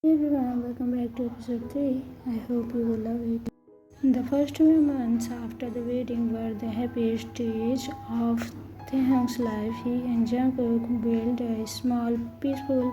Hey everyone, welcome back to episode 3. I hope you will love it. The first few months after the wedding were the happiest stage of Taehyung's life. He and Jungkook built a small, peaceful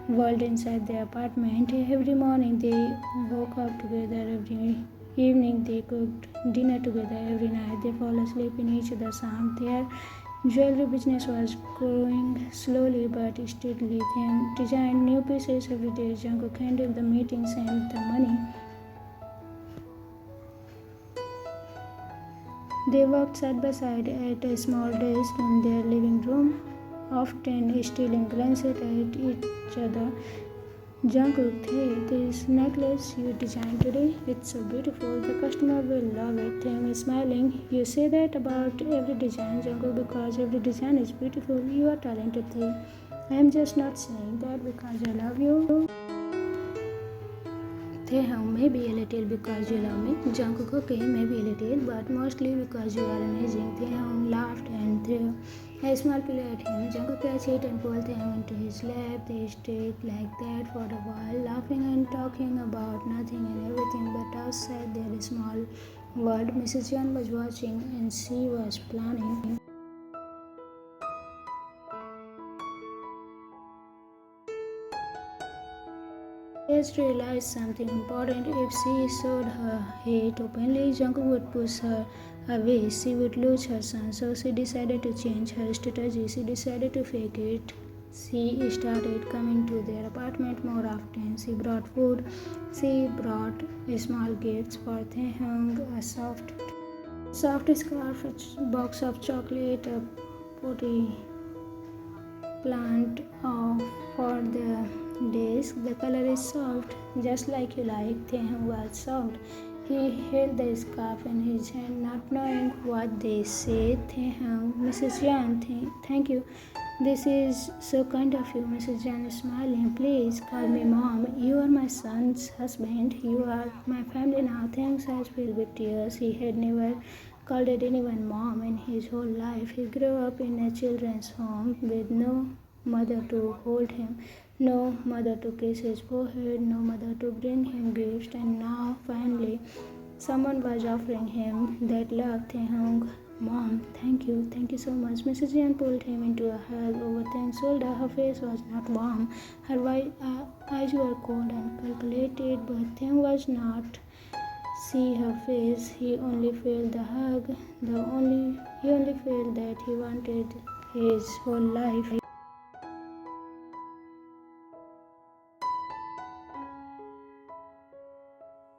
world inside their apartment. Every morning they woke up together, every evening they cooked dinner together, every night they fall asleep in each other's arms. Their jewelry business was growing slowly but steadily. They designed new pieces every day. Jungkook handled the meetings and the money. They worked side by side at a small desk in their living room, often stealing glances at each other. Jungkook, hey, this necklace you designed today, it's so beautiful. The customer will love it. Taehyung is smiling. You say that about every design, Jungkook, because every design is beautiful. You are talented, Taehyung. I am just not saying that because I love you. Taehyung, maybe a little because you love me. Jungkook, okay, maybe a little, but mostly because you are amazing. Taehyung laughed and threw a small pillow at him. Jungkook catch it and pulled Taehyung into his lap. They stayed like that for a while, laughing and talking about nothing and everything. But outside their small world, Mrs. Jeon was watching and she was planning. She has realized something important. If she showed her hate openly, Jungkook would push her away. She would lose her son. So she decided to change her strategy. She decided to fake it. She started coming to their apartment more often. She brought food. She brought small gifts for Taehyung, a soft scarf, a box of chocolate, a potty plant for the desk. The color is soft, just like you like. Taehyung was soft. He held the scarf in his hand, not knowing what they said. Taehyung, Mrs. Jeon, thank you. This is so kind of you. Mrs. Jeon is smiling. Please call me mom. You are my son's husband. You are my family now. Taehyung's eyes filled with tears. He had never called anyone mom in his whole life. He grew up in a children's home with no mother to hold him, no mother to kiss his forehead, no mother to bring him gifts, and now finally someone was offering him that love. Taehyung, mom, thank you so much. Mrs. Jeon pulled him into a hug over Taehyung's shoulder. Her face was not warm. Her eyes were cold and calculated, but Taehyung was not see her face. He only felt the hug. He only felt that he wanted his whole life.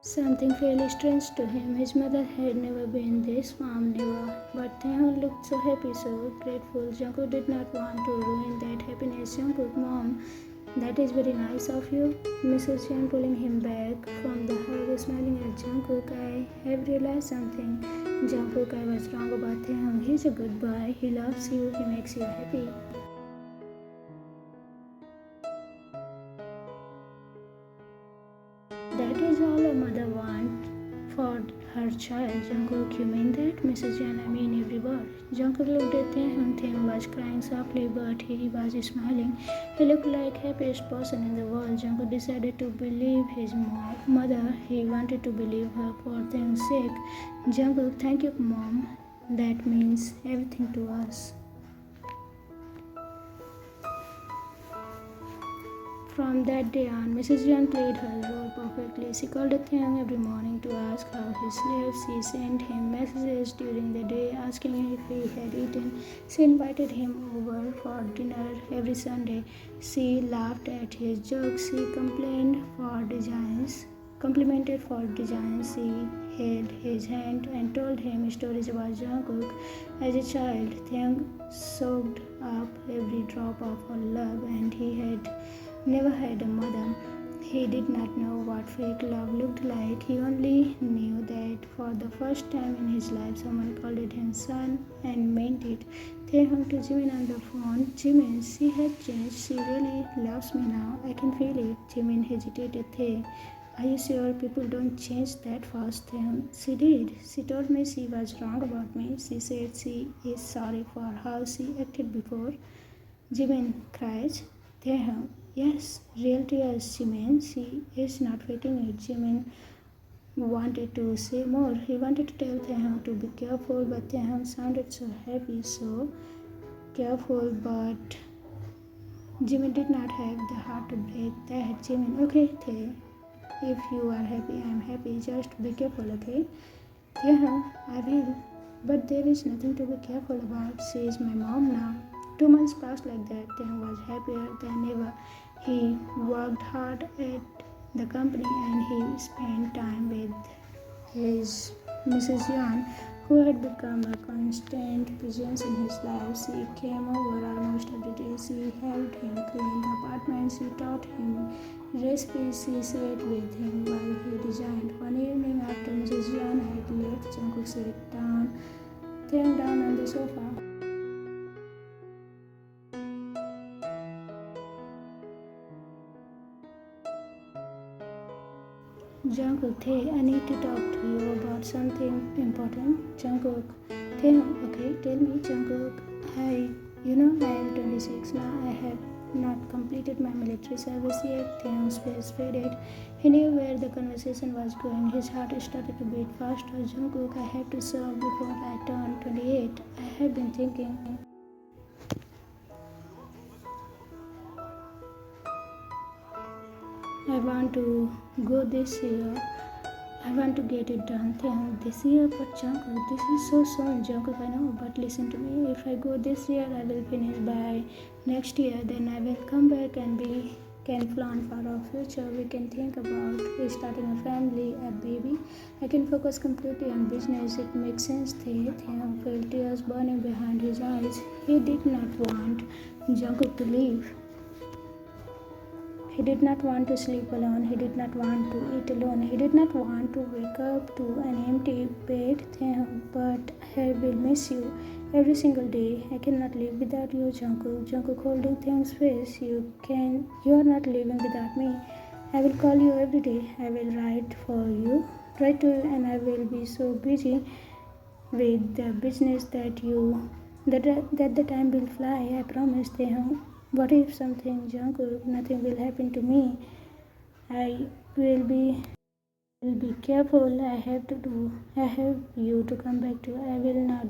Something felt strange to him. His mother had never been this warm, never. But Taehyung looked so happy, so grateful. Jungkook did not want to ruin that happiness. Jungkook, mom, that is very nice of you. Mrs. Jeon pulling him back from the hug, smiling at Jungkook. I have realized something. Jungkook, I was wrong about Taehyung. He's a good boy. He loves you. He makes you happy. That is all a mother wants for her child. Jungkook, you mean that? Mrs. Jeon, I mean every word. Jungkook looked at Taehyung. Taehyung was crying softly, but he was smiling. He looked like happiest person in the world. Jungkook decided to believe his mother. He wanted to believe her for Taehyung's sake. Jungkook, thank you, mom. That means everything to us. From that day on, Mrs. Jeon played her role perfectly. She called Taehyung every morning to ask how he slept. She sent him messages during the day asking if he had eaten. She invited him over for dinner every Sunday. She laughed at his jokes. She complimented for designs she held his hand and told him stories about Jungkook. As a child, Taehyung soaked up every drop of her love, and he had never had a mother. He did not know what fake love looked like. He only knew that for the first time in his life, someone called him son and meant it. Taehyung to Jimin on the phone. Jimin, she had changed. She really loves me now. I can feel it. Jimin hesitated. Tae, are you sure people don't change that fast? She did. She told me she was wrong about me. She said she is sorry for how she acted before. Jimin cries. Taehyung, Yes, real tears, Jimin. She is not faking it. Jimin wanted to say more. He wanted to tell Taehyung to be careful, but Taehyung sounded so happy, so careful, but Jimin did not have the heart to break that. Jimin, okay, Tae, if you are happy, I am happy. Just be careful, okay? Taehyung, I will. But there is nothing to be careful about. She is my mom now. 2 months passed like that. Taehyung was happier than ever. He worked hard at the company and he spent time with his Mrs. Jeon, who had become a constant presence in his life. She came over almost every day. She helped him clean the apartment. She taught him recipes. She sat with him while he designed. One evening after Mrs. Jeon had left, Jungkook sat down on the sofa. Jungkook, Tae, I need to talk to you about something important. Jungkook, Tae, okay, tell me, Jungkook. I am 26 now. I have not completed my military service yet. Taehyung's face faded. He knew where the conversation was going. His heart started to beat faster. Jungkook, I have to serve before I turn 28. I have been thinking. I want to go this year. I want to get it done this year, but Jungkook, this is so soon. Jungkook, I know, but listen to me. If I go this year, I will finish by next year. Then I will come back and we can plan for our future. We can think about starting a family, a baby. I can focus completely on business. It makes sense. Taehyung felt tears burning behind his eyes. He did not want Jungkook to leave. He did not want to sleep alone. He did not want to eat alone. He did not want to wake up to an empty bed. But I will miss you every single day. I cannot live without you, Jungkook. Jungkook holding Taehyung's face. You are not living without me. I will call you every day. I will write to you, and I will be so busy with the business that the time will fly. I promise, Taehyung. What if something, Jungkook? Nothing will happen to me. I will be careful. I have you to come back to. I will not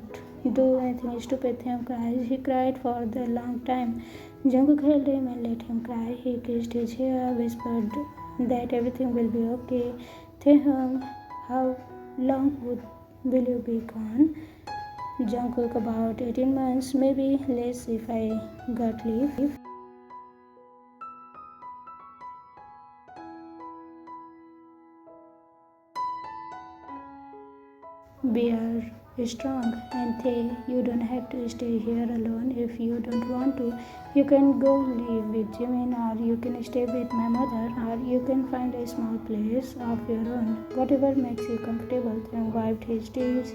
do anything stupid. Taehyung cried. He cried for the long time. Jungkook held him and let him cry. He kissed his hair, whispered that everything will be okay. Taehyung, how long will you be gone? Jungkook, about 18 months, maybe less if I got leave. We are strong, and you don't have to stay here alone if you don't want to. You can go live with Jimin, or you can stay with my mother, or you can find a small place of your own. Whatever makes you comfortable. Then wiped his tears.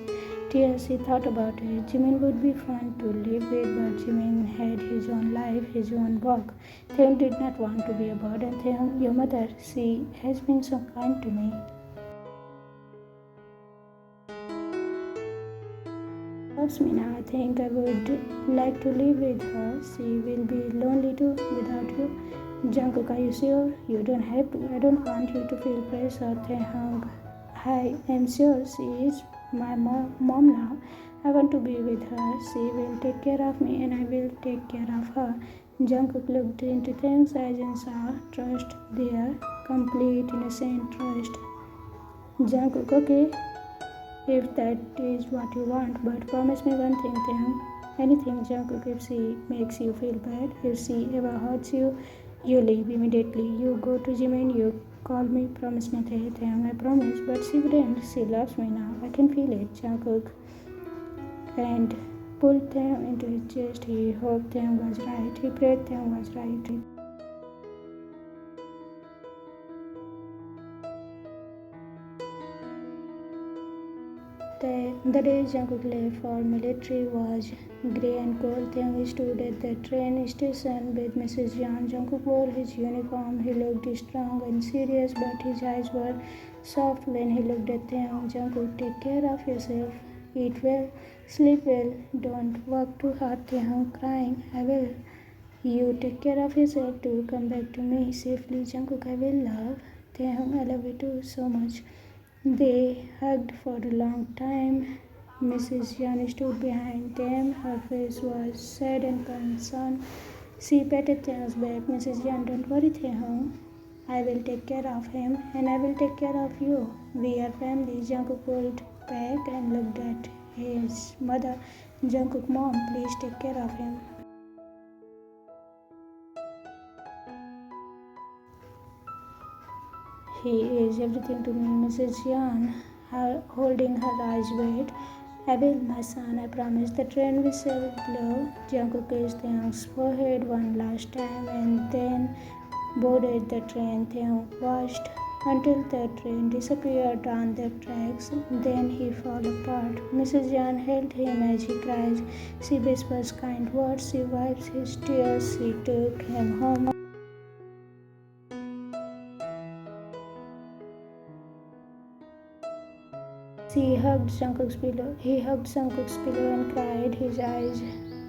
He thought about it. Jimin would be fun to live with, but Jimin had his own life, his own work. Taehyung did not want to be a burden. Taehyung, your mother, she has been so kind to me. Loves me now. I think I would like to live with her. She will be lonely too without you. Jungkook, are you sure? You don't have to. I don't want you to feel pressure. Taehyung, I am sure she is my mom now. I want to be with her. She will take care of me and I will take care of her. Jungkook looked into Taehyung's eyes and saw trust there. Complete, innocent trust. Jungkook, okay, if that is what you want, but promise me one thing, Taehyung. Anything, Jungkook. If she makes you feel bad, if she ever hurts you, you leave immediately. You go to Jimin, you call me. Promise me, Taehyung. I promise. But she wouldn't. She loves me now. I can feel it, Jungkook. And pulled Taehyung into his chest. He hoped Taehyung was right. He prayed Taehyung was right. The day Jungkook left for military was grey and cold. Taehyung stood at the train station with Mrs. Jeon. Jungkook wore his uniform. He looked strong and serious, but his eyes were soft when he looked at Taehyung. Jungkook, take care of yourself. Eat well, sleep well, don't work too hard. Taehyung crying. I will. You take care of yourself too. Come back to me safely. Jungkook, I will love. Taehyung, I love you too so much. They hugged for a long time. Mrs. Jeon stood behind them. Her face was sad and concerned. She patted Taehyung's back. Mrs. Jeon, don't worry, Taehyung. I will take care of him and I will take care of you. We are family. Jungkook pulled back and looked at his mother. Jungkook, mom, please take care of him. He is everything to me, Mrs. Jeon, holding her eyes wet. I will, my son, I promise. The train whistled blow. Jungkook kissed Taehyung's forehead one last time and then boarded the train. Taehyung watched until the train disappeared on the tracks. Then he fell apart. Mrs. Jeon held him as he cried. She whispers kind words. She wipes his tears. She took him home. He hugged Jungkook's pillow and cried. His eyes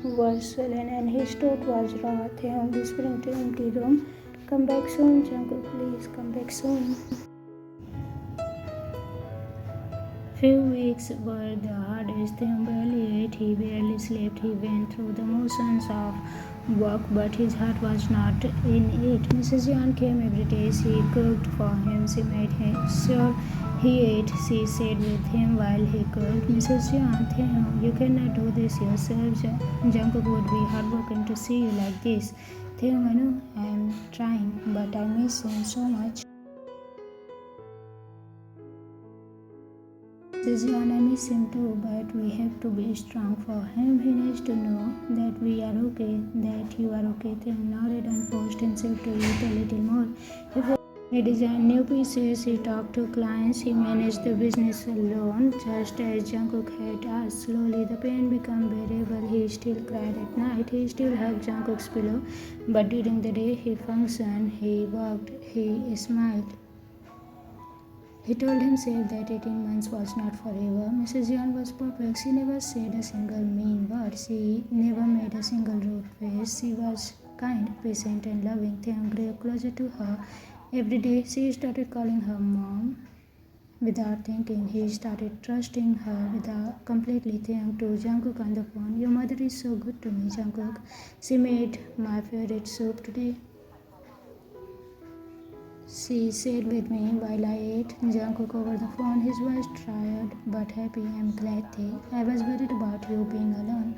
were swollen and his throat was raw. Taehyung whispering to empty room, come back soon, Jungkook, please come back soon. Few weeks were the hardest. Taehyung barely ate, he barely slept. He went through the motions of work, but his heart was not in it. Mrs. Jeon came every day. She cooked for him. She made sure he ate. She sat with him while he cooked. Mrs. Jeon, Taehyung, you cannot do this yourself. Jungkook would be heartbroken to see you like this. Taehyung, I know I am trying, but I miss him so much. Mrs. Jeon, I miss him too, but we have to be strong for him. He needs to know that we are okay, that you are okay. Taehyung nodded and forced himself to eat a little more. He designed new pieces, he talked to clients, he managed the business alone, just as Jungkook had asked. Slowly the pain became bearable. He still cried at night, he still hugged Jungkook's pillow, but during the day he functioned, he walked, he smiled. He told himself that 18 months was not forever. Mrs. Jeon was perfect. She never said a single mean word. She never made a single rude face. She was kind, patient and loving. Taehyung grew closer to her. Every day she started calling her mom without thinking. He started trusting her completely. Taehyung to Jungkook on the phone. Your mother is so good to me, Jungkook. She made my favorite soup today. She sat with me while I ate. Jungkook over the phone. His voice tired but happy. I'm glad, Tae. I was worried about you being alone.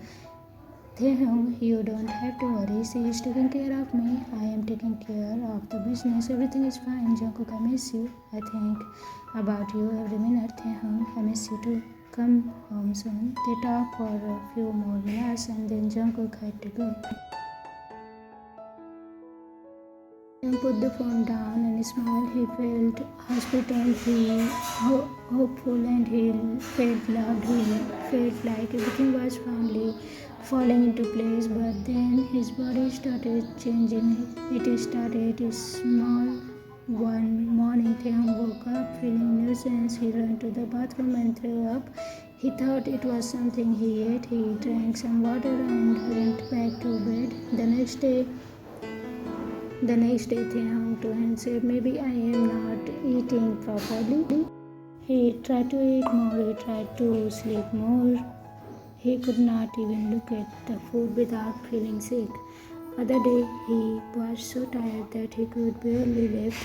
Taehyung, you don't have to worry. She is taking care of me. I am taking care of the business. Everything is fine. Jungkook, I miss you. I think about you every minute. Taehyung, I miss you too. Come home soon. They talked for a few more minutes and then Jungkook had to go. Taehyung put the phone down and smiled. He felt hospitable, hopeful, and he felt loved. He felt like everything was finally falling into place. But then his body started changing. It started small. One morning, Taehyung woke up feeling nuisance. He ran to the bathroom and threw up. He thought it was something he ate. He drank some water and went back to bed. The next day, Taehyung to himself, maybe I am not eating properly. He tried to eat more, he tried to sleep more. He could not even look at the food without feeling sick. Other day, he was so tired that he could barely lift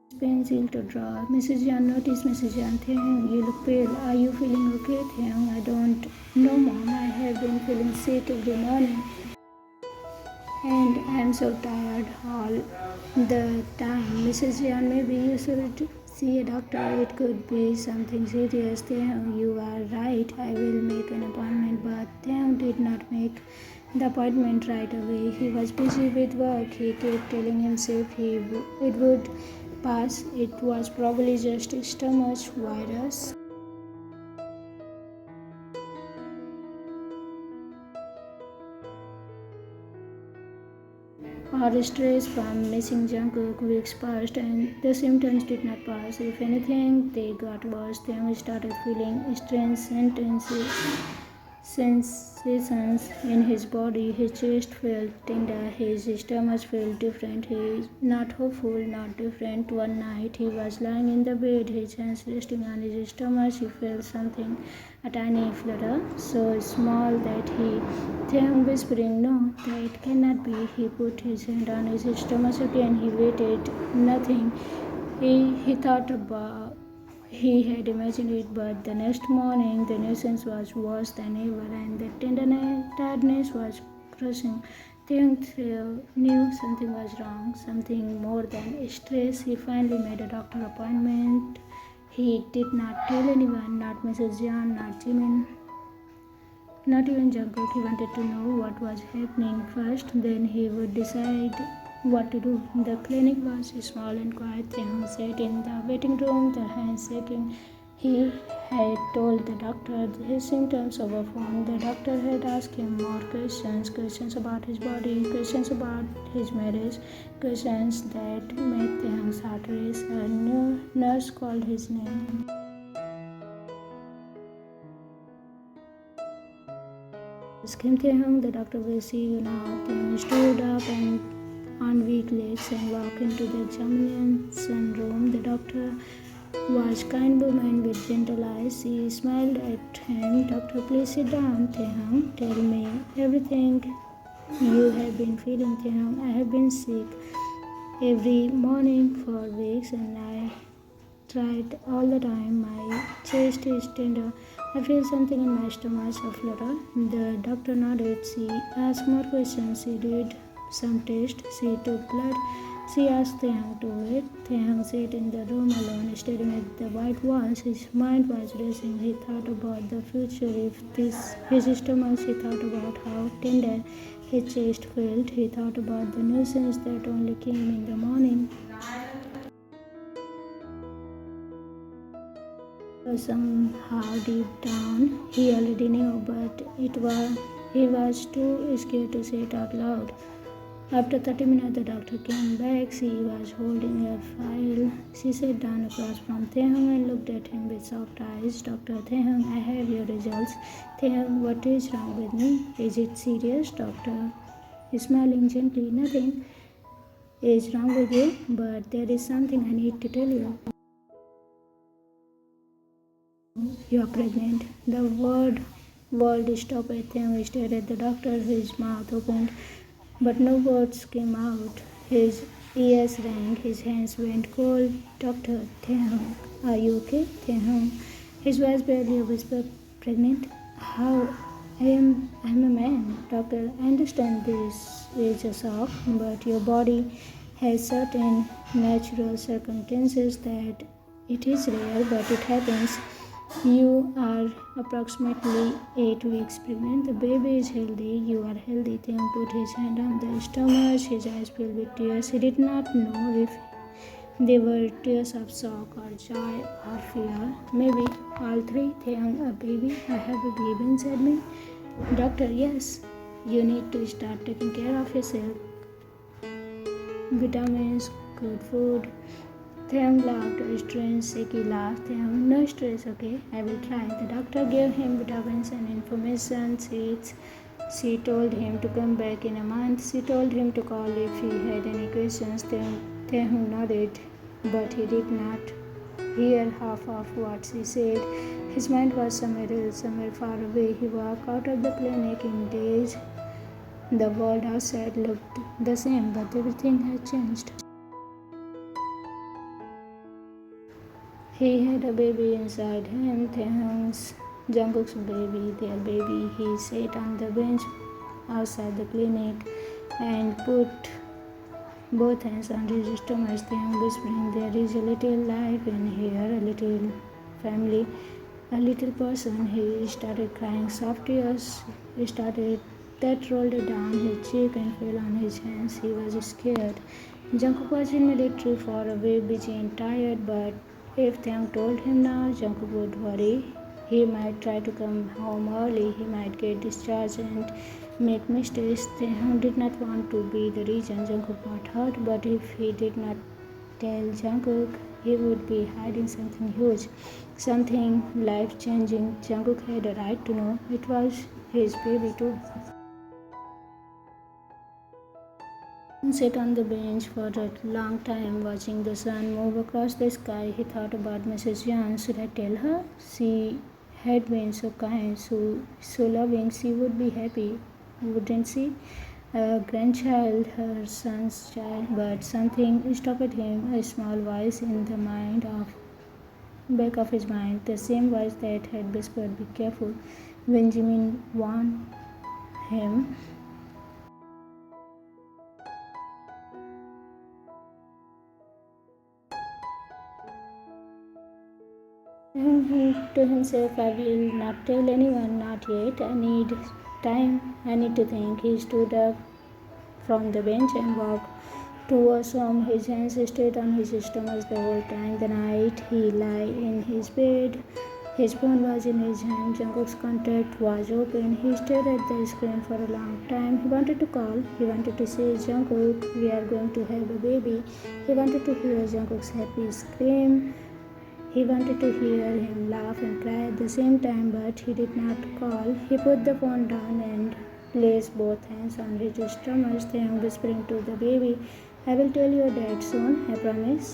his pencil to draw. Mrs. Jeon noticed. Mrs. Jeon, Taehyung, you look pale. Are you feeling okay, Taehyung? I don't know, Mom. I have been feeling sick every morning. And I am so tired all the time. Mrs. Jeon, maybe you should see a doctor. It could be something serious. Taehyung, you are right. I will make an appointment. But Taehyung did not make the appointment right away. He was busy with work. He kept telling himself it would pass. It was probably just a stomach virus. Or stress from missing Jungkook. Weeks passed and the symptoms did not pass. If anything, they got worse. Taehyung started feeling strange sentences. sensations in his body. His chest felt tender, his stomach felt different. He is not hopeful, not different. One night he was lying in the bed, his hands resting on his stomach. He felt something, a tiny flutter, so small that he came whispering, "No, that cannot be." He put his hand on his stomach again. He waited. Nothing. He thought about he had imagined it, but the next morning the nuisance was worse than ever, and the tiredness was crushing. Taehyung knew something was wrong, something more than stress. He finally made a doctor appointment. He did not tell anyone, not Mrs. Jeon, not Jimin, not even Jungkook. He wanted to know what was happening first, then he would decide what to do. The clinic was small and quiet. Taehyung sat in the waiting room, the hands shaking. He had told the doctor his symptoms over phone. The doctor had asked him more questions, questions about his body, questions about his marriage, questions that made Taehyung's heart race. A new nurse called his name. Kim Taehyung, the doctor will see you now. Taehyung stood up and on weak legs and walked into the examination room. The doctor was a kind woman with gentle eyes. She smiled at him. "Doctor, please sit down." "Taehyung, tell me everything you have been feeling." "Taehyung, I have been sick every morning for weeks, and I tried all the time. My chest is tender. I feel something in my stomach, a flutter." The doctor nodded. She asked more questions. She did some tests. She took blood. She asked Taehyung to wait. Taehyung sat in the room alone, staring at the white walls. His mind was racing. He thought about the future. If this his stomach, he thought about how tender his chest felt. He thought about the nuisance that only came in the morning. Somehow deep down, he already knew, but he was too scared to say it out loud. After 30 minutes, the doctor came back. She was holding a file. She sat down across from Taehyung and looked at him with soft eyes. "Dr. Taehyung, I have your results." "Taehyung, what is wrong with me? Is it serious?" Doctor, smiling gently. "Nothing is wrong with you, but there is something I need to tell you. You are pregnant." The world stopped at him. He stared at the doctor, his mouth opened, but no words came out. His ears rang, his hands went cold. "Doctor Taehyung, are you okay?" "Taehyung," his voice barely a whisper. "Pregnant? How? I'm a man." "Doctor, I understand this is a shock, but your body has certain natural circumstances that it is rare, but it happens. You are approximately 8 weeks pregnant. The baby is healthy. You are healthy." Taehyung put his hand on the stomach, his eyes filled with tears. He did not know if they were tears of shock or joy or fear. Maybe all three. "Taehyung, a baby? I have a baby inside me." "Doctor, yes. You need to start taking care of yourself. Vitamins, good food." Taehyung laughed, a strange, shaky laugh. "Taehyung, no stress, okay? I will try." The doctor gave him vitamins and information sheets. She told him to come back in a month. She told him to call if he had any questions. Taehyung nodded, but he did not hear half of what she said. His mind was somewhere else, somewhere far away. He walked out of the clinic in daze. The world outside looked the same, but everything had changed. He had a baby inside him, Taehyung's, Jungkook's baby, their baby. He sat on the bench outside the clinic and put both hands on his stomach. Taehyung whispering, "There is a little life in here, a little family, a little person." He started crying. Soft tears that rolled down his cheek and fell on his hands. He was scared. Jungkook was in military, far away, busy and tired, but if Taehyung told him now, Jungkook would worry. He might try to come home early. He might get discharged and make mistakes. Taehyung did not want to be the reason Jungkook got hurt, but if he did not tell Jungkook, he would be hiding something huge, something life-changing. Jungkook had a right to know. It was his baby too. Sit on the bench for a long time, watching the sun move across the sky. He thought about Mrs. Jeon. Should I tell her? She had been so kind, so loving. She would be happy, wouldn't she? A grandchild, her son's child. But something stopped him. A small voice in the back of his mind, the same voice that had whispered, "Be careful," when Jimin warned him. To himself, "I will not tell anyone, not yet. I need time. I need to think." He stood up from the bench and walked towards home. His hands stayed on his stomach the whole time. The night he lay in his bed, his phone was in his hand. Jungkook's contact was open. He stared at the screen for a long time. He wanted to call. He wanted to say, "Jungkook, we are going to have a baby." He wanted to hear Jungkook's happy scream. He wanted to hear him laugh and cry at the same time, but he did not call. He put the phone down and placed both hands on his stomach, then whispering to the baby, "I will tell your dad soon, I promise.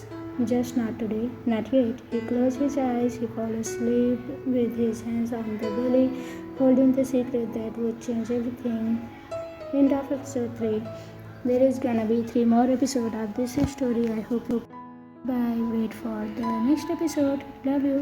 Just not today, not yet." He closed his eyes. He fell asleep with his hands on the belly, holding the secret that would change everything. End of episode 3. There is gonna be 3 more episodes of this story. I hope you bye. Wait for the next episode. Love you.